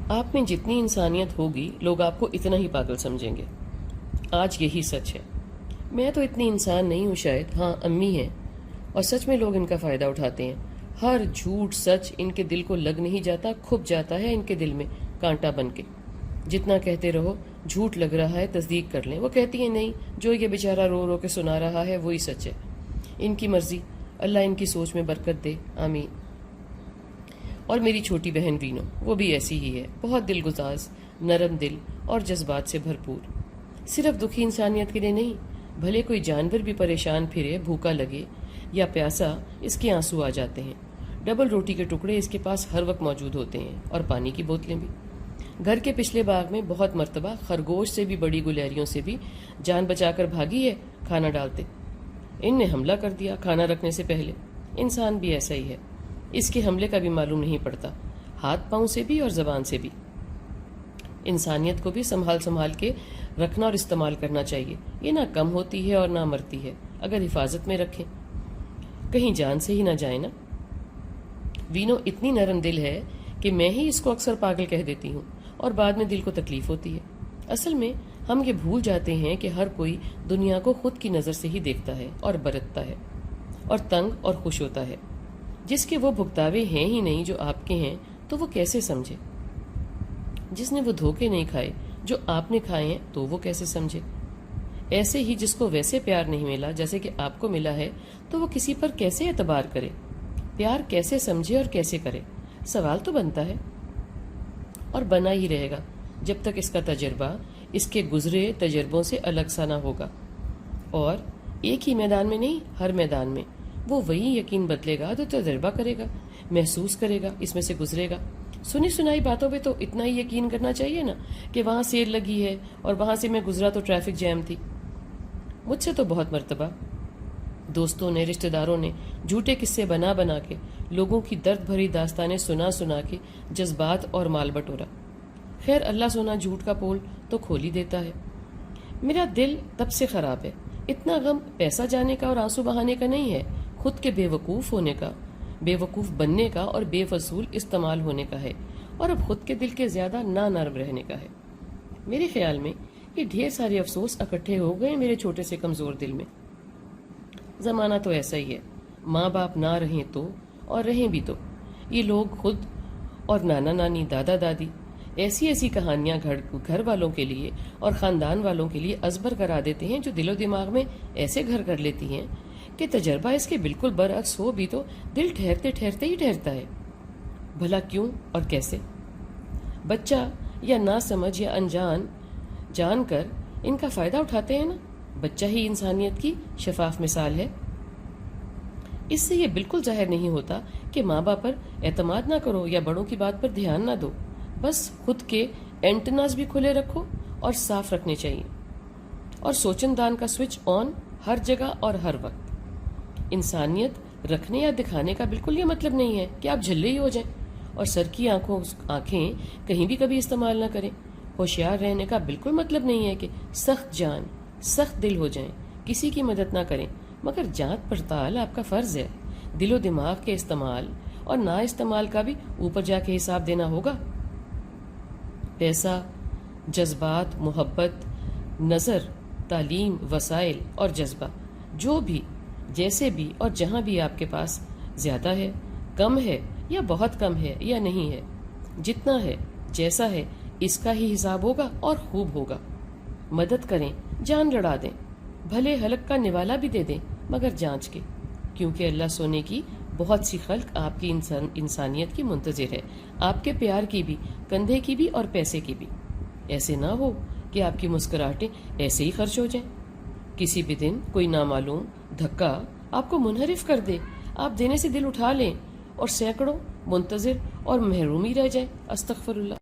آپ میں جتنی انسانیت ہوگی لوگ آپ کو اتنا ہی پاگل سمجھیں گے. آج یہی سچ ہے. میں تو اتنی انسان نہیں ہوں شاید، ہاں امی ہیں، اور سچ میں لوگ ان کا فائدہ اٹھاتے ہیں. ہر جھوٹ سچ ان کے دل کو لگ نہیں جاتا، کھپ جاتا ہے ان کے دل میں کانٹا بن کے. جتنا کہتے رہو جھوٹ لگ رہا ہے تصدیق کر لیں. وہ کہتی ہیں نہیں، جو یہ بیچارہ رو رو کے سنا رہا ہے وہی سچ ہے. ان کی مرضی، اللہ ان کی سوچ میں برکت دے، آمین. اور میری چھوٹی بہن وینو، وہ بھی ایسی ہی ہے، بہت دل گزاز، نرم دل اور جذبات سے بھرپور. صرف دکھی انسانیت کے لیے نہیں، بھلے کوئی جانور بھی پریشان پھرے، بھوکا لگے یا پیاسا، اس کے آنسو آ جاتے ہیں. ڈبل روٹی کے ٹکڑے اس کے پاس ہر وقت موجود ہوتے ہیں، اور پانی کی بوتلیں بھی. گھر کے پچھلے باغ میں بہت مرتبہ خرگوش سے بھی بڑی گلیریوں سے بھی جان بچا کر بھاگی ہے کھانا ڈالتے. ان نے حملہ کر دیا کھانا رکھنے سے پہلے. انسان بھی ایسا ہی ہے، اس کے حملے کا بھی معلوم نہیں پڑتا، ہاتھ پاؤں سے بھی اور زبان سے بھی. انسانیت کو بھی سنبھال کے رکھنا اور استعمال کرنا چاہیے. یہ نہ کم ہوتی ہے اور نہ مرتی ہے اگر حفاظت میں رکھیں، کہیں جان سے ہی نہ جائے نا. وینو اتنی نرم دل ہے کہ میں ہی اس کو اکثر پاگل کہہ دیتی ہوں، اور بعد میں دل کو تکلیف ہوتی ہے. اصل میں ہم یہ بھول جاتے ہیں کہ ہر کوئی دنیا کو خود کی نظر سے ہی دیکھتا ہے اور برتتا ہے اور تنگ اور خوش ہوتا ہے. جس کے وہ بھگتاوے ہیں ہی نہیں جو آپ کے ہیں، تو وہ کیسے سمجھے؟ جس نے وہ دھوکے نہیں کھائے جو آپ نے کھائے ہیں، تو وہ کیسے سمجھے؟ ایسے ہی جس کو ویسے پیار نہیں ملا جیسے کہ آپ کو ملا ہے، تو وہ کسی پر کیسے اعتبار کرے؟ پیار کیسے سمجھے اور کیسے کرے؟ سوال تو بنتا ہے، اور بنا ہی رہے گا جب تک اس کا تجربہ اس کے گزرے تجربوں سے الگ سا نہ ہوگا. اور ایک ہی میدان میں نہیں، ہر میدان میں وہ وہی یقین بدلے گا جو تجربہ کرے گا، محسوس کرے گا، اس میں سے گزرے گا. سنی سنائی باتوں پہ تو اتنا ہی یقین کرنا چاہیے نا کہ وہاں سیل لگی ہے اور وہاں سے میں گزرا تو ٹریفک جیم تھی. مجھ سے تو بہت مرتبہ دوستوں نے، رشتہ داروں نے جھوٹے قصے بنا بنا کے لوگوں کی درد بھری داستانیں سنا کے جذبات اور مال بٹورا. خیر اللہ سونا جھوٹ کا پول تو کھول ہی دیتا ہے. میرا دل تب سے خراب ہے. اتنا غم پیسہ جانے کا اور آنسو بہانے کا نہیں ہے، خود کے بے وقوف ہونے کا، بے وقوف بننے کا اور بے فضول استعمال ہونے کا ہے، اور اب خود کے دل کے زیادہ نرم رہنے کا ہے. میرے خیال میں یہ ڈھیر سارے افسوس اکٹھے ہو گئے میرے چھوٹے سے کمزور دل میں. زمانہ تو ایسا ہی ہے، ماں باپ نہ رہیں تو، اور رہیں بھی تو یہ لوگ خود اور نانا نانی، دادا دادی ایسی کہانیاں گھر والوں کے لیے اور خاندان والوں کے لیے ازبر کرا دیتے ہیں، جو دل و دماغ میں ایسے گھر کر لیتی ہیں کہ تجربہ اس کے بالکل برعکس ہو بھی تو دل ٹھہرتے ہی ٹھہرتا ہے. بھلا کیوں اور کیسے؟ بچہ یا نہ سمجھ یا انجان جان کر ان کا فائدہ اٹھاتے ہیں نا. بچہ ہی انسانیت کی شفاف مثال ہے. اس سے یہ بالکل ظاہر نہیں ہوتا کہ ماں باپ پر اعتماد نہ کرو یا بڑوں کی بات پر دھیان نہ دو. بس خود کے اینٹناز بھی کھلے رکھو اور صاف رکھنے چاہیے، اور سوچن دان کا سوئچ آن ہر جگہ اور ہر وقت. انسانیت رکھنے یا دکھانے کا بالکل یہ مطلب نہیں ہے کہ آپ جھلے ہی ہو جائیں اور سر کی آنکھیں کہیں بھی کبھی استعمال نہ کریں. ہوشیار رہنے کا بالکل مطلب نہیں ہے کہ سخت جان، سخت دل ہو جائیں، کسی کی مدد نہ کریں. مگر جانچ پڑتال آپ کا فرض ہے. دل و دماغ کے استعمال اور نا استعمال کا بھی اوپر جا کے حساب دینا ہوگا. پیسہ، جذبات، محبت، نظر، تعلیم، وسائل اور جذبہ، جو بھی، جیسے بھی اور جہاں بھی آپ کے پاس زیادہ ہے، کم ہے یا بہت کم ہے یا نہیں ہے، جتنا ہے، جیسا ہے، اس کا ہی حساب ہوگا اور خوب ہوگا. مدد کریں، جان لڑا دیں، بھلے حلق کا نوالا بھی دے دیں، مگر جانچ کے، کیونکہ اللہ سونے کی بہت سی خلق آپ کی انسانیت کی منتظر ہے، آپ کے پیار کی بھی، کندھے کی بھی اور پیسے کی بھی. ایسے نہ ہو کہ آپ کی مسکراہٹیں ایسے ہی خرچ ہو جائیں. کسی بھی دن کوئی نامعلوم دھکا آپ کو منحرف کر دے، آپ دینے سے دل اٹھا لیں اور سینکڑوں منتظر اور محروم ہی رہ جائیں. استغفر اللہ.